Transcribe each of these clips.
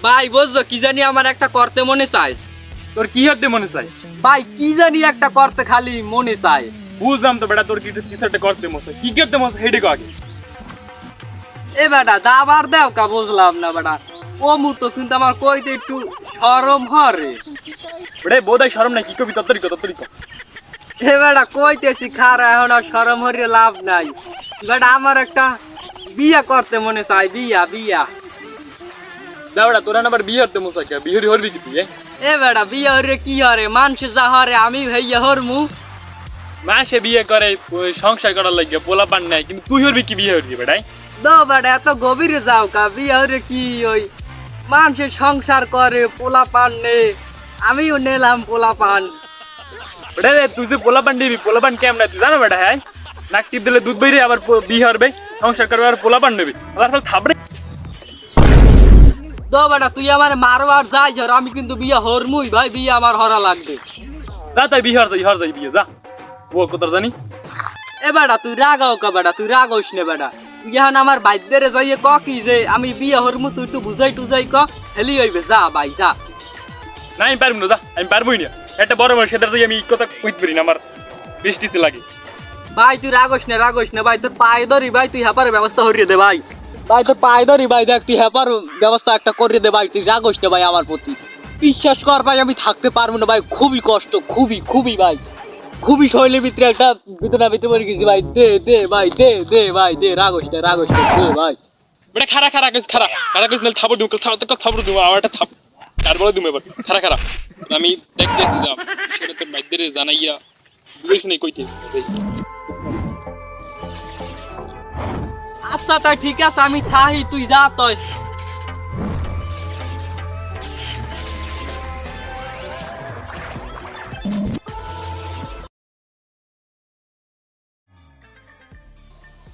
ভাই বুঝছো কি জানি আমার একটা করতে মনে চায়। তোর কি হতে মনে চাই? ভাই কি জানি একটা করতে খালি মনে চায়। বুঝলাম তো বেটা, তোর কিছু একটা করতে মনে চাই। কি করতে মনে চাই হেডে আগে। এ বেটা দাবার দেও কা বুঝলাম না বেটা। ও মুতো কিন্তু আমার কইতে একটু শরম হরে। বেটা বোধহয় শরম নাই, কি কবি তত্তরি কর। এ বেটা কইতেছি খারা এখন আর শরম হরিয়ে লাভ নাই। বেটা আমার একটা বিয়া করতে মনে চায়, বিয়া বিয়া। দা বেটা তোরা আবার বিয়ে হতে মনে চাই, বিহরি হরবি কি তুই? এ বেটা বিয়া হরে কি হরে, মানুষ যা হরে আমি ভাইয়া হরমু। মাসে বিয়ে করে ওই সংসার করার লাগে পোলা পান নাই, কিন্তু তুই হরবি কি বিয়ে হরবি বেটাই? দো বেটা এত গভীরে যাও কা, বিয়া হরে কি ওই মানুষের সংসার করে পোলা পান নে, আমিও নিলাম পোলা পান। বেটা রে তুই যে পোলা পান দিবি, পোলা পান কেমন তুই জানো বেটা? হ্যাঁ নাক টিপ দিলে দুধ বেরিয়ে আবার বিয়ে হরবে, সংসার করবে আর পোলা পান নেবি, আবার ফল থাবড়ে। দো বেটা তুই আমার মারো আর যাই ধর, আমি কিন্তু বিয়া হরমুই ভাই, বিয়া আমার হরা লাগবে। যা তাই বিয়ে হর যাই বিয়ে যা, ও কোথাও জানি। এ বেটা তুই রাগাও কা বেটা, তুই রাগাইস নে বেটা। তুই এখন আমার বাইদ্যরে যাইয়ে ক কি যে আমি বিয়া হরমু, তুই একটু বুঝাই টুজাই ক, হেলি হইবে যা ভাই যা। না আমি পারবো না, যা আমি পারবোই না। একটা বড় বড় সেটা আমি এই কথা কইতে পারি না, আমার বৃষ্টিতে লাগে। ভাই তুই রাগস না ভাই, তোর পায়ে ধরি ভাই, তুই হ্যাপার ব্যবস্থা করিয়ে দে ভাই। ভাই তোর পায়ে ধরি ভাই, দেখ তুই হ্যাপার ব্যবস্থা একটা করিয়ে দে ভাই, তুই রাগস না ভাই আমার প্রতি। বিশ্বাস কর ভাই আমি থাকতে পারবো না ভাই, খুবই কষ্ট, খুবই ভাই, খুবই শৈলের ভিতরে একটা ভিতরে পড়ে গেছি ভাই। দে ভাই দে ভাই দে, রাগস না দে ভাই। বেটা খারা কইছ না, থাবড় দিমু আমার একটা থাপ কার বলে দিমু এবার। খারা আমি দেখতেছি যা সেটা তোর বাইদ্যরে জানাইয়া বুঝিস নাই কইতে। আচ্ছা তাই ঠিক আছে, আমি থাহি তুই যা তয়।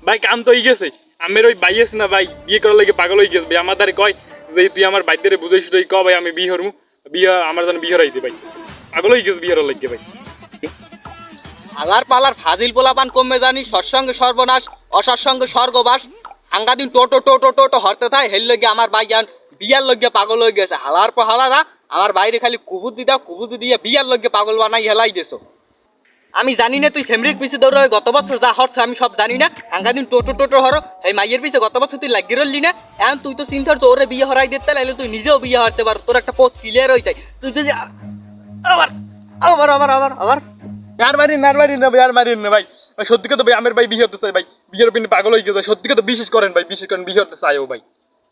ভাই কাম তো হয়ে গেছে, আমের ওই ভাই আছে না ভাই, বিয়ে করার লাগে পাগল হয়ে গেছে ভাই। আমার দ্বারে কয় যে তুই আমার বাইদ্যরে বুঝাইস ক ভাই আমি বিয়ে হরমু, বিয়ে আমার জন্য বিয়ে হরাইতে ভাই। পাগল হয়ে গেছে বিয়ে হরার লাগে ভাই। আলার পালার ফাজিল পোলাপান কমে জানি, সৎসঙ্গে সর্বনাশ অসৎসঙ্গে স্বর্গবাস। হাঙ্গাদিন টোটো হরতে থাই, হেল লগে আমার ভাইয়ান বিয়ার লগে পাগল হয়ে গেছে। হালার পর হালারা আমার বাইরে খালি কুবুদ্দি দিয়ে বিয়ার লগে পাগল বানাই হেলাই দেছো। আমি জানি না তুই সেমরিক পিছে দৌড় গত বছর যা হরছ আমি সব জানি না। হাঙ্গাদিন টোটো হর এই মাইয়ের পিছে গত বছর তুই লাগিয়ে রলি না। এখন তুই তো চিন্তার তোরে বিয়ে হরাই দিতে লাইলে তুই নিজেও বিয়ে হারতে পারো, তোর একটা পথ ক্লিয়ার হয়ে যায়। তুই যদি আবার আবার আবার আবার আবার আর মারিন না ভাই, আর মারিন না ভাই। ভাই সত্যি কথা ভাই, আমার ভাই বিয়ে হতে চাই ভাই, বিয়ের পিনে পাগল হয়ে গেছে। সত্যি কথা বিশ্বাস করেন ভাই, বিশ্বাস করেন বিয়ে হতে চাইও ভাই।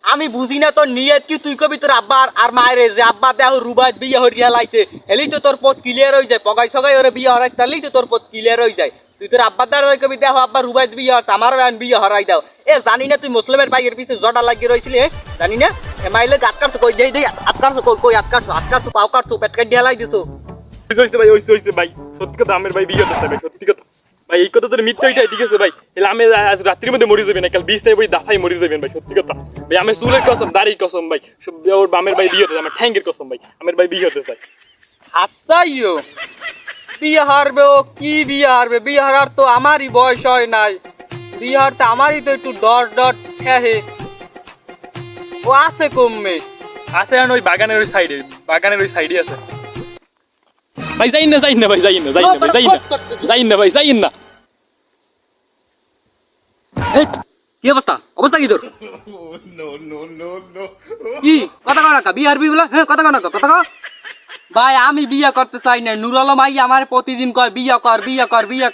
আমি বুঝি না তোর নিয়ত কি, তুই কবি তোর আব্বা আর মায়ের যে আব্বা দেহ রুবাইত বিয়ে হরিয়া লাইছে, হেলি তো তোর পথ ক্লিয়ার হয়ে যায়। পগাই সগাই ওরে বিয়ে হরাই তাহলেই তো তোর পথ ক্লিয়ার হয়ে যায়। তুই তোর আব্বার দ্বারা কবি দেহ আব্বা রুবাইত বিয়ে হচ্ছে, আমারও বিয়ে হরাই দাও। এ জানি না তুই মুসলিমের ভাইয়ের পিছে জটা লাগিয়ে রয়েছিলি, জানি না মাইলে আটকারছো কই যাই দেই, আটকারছো কই আটকারছো পাও কাটছো পেট কাট ঢেলাই দিছো। ভাই হইছে ভাই, সত্যি কথা আমার ভাই বিয়ে হতে চাই ভাই, সত্যি কথা ভাই। এই কথা তোর মিথ্যা হইটাই ঠিক আছে ভাই, এলে আমি আজ রাত্রির মধ্যে মরে যাবেন, কাল 20 তারিখ দাফাই মরে যাবেন ভাই। সত্যি কথা ভাই, আমি চুলের কসম দাড়ির কসম ভাই, ওর বামের ভাই বিয়ে হতে চাই, আমার ঠ্যাঙ্গের কসম ভাই, আমার ভাই বিয়ে হতে চাই। হাসাইও বিয়ে হারবে, ও কি বিয়ে হারবে? বিয়ে হারার তো আমারই বয়স হয় নাই, বিয়ে হারতে আমারই তো একটু ডর ঠেহে। ও আছে কমবে আছে এখন ওই বাগানের ওই সাইডে আছে ভাই। যাইন না ভাই, যাইন না। কি অবস্থা কি তোর? কি কথা কও না কা, বিয়ে হারবি বলে? হ্যাঁ কথা কও না, কথা কও ভাই। আমি বিয়ে করতে চাই না, নুর আলম ভাই আমার প্রতিদিন কয় বিয়ে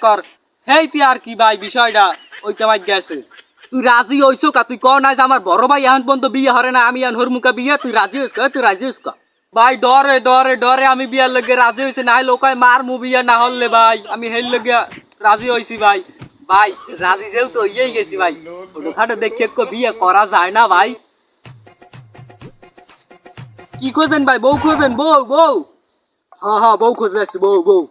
কর। হেই তুই আর কি ভাই বিষয়টা ওইটা মাই গেছে। তুই রাজি হইছো কা? তুই কও না যে আমার বড় ভাই এখন পর্যন্ত বিয়ে হরে না, আমি এখন হরমুকা বিয়ে, তুই রাজি হইস কা? ভাই ডরে আমি বিয়ার লগে রাজি হইছি, না লোকায় মার মু বিয়া না হলে ভাই আমি হেল লগে রাজি হইছি ভাই। ভাই রাজি যেহেতু হইয়াই গেছি ভাই, ছোটখাটো দেখে বিয়ে করা যায় না ভাই? কি খোঁজেন ভাই? বউ খোঁজেন? বউ হ্যাঁ বউ খোঁজ আসছি, বউ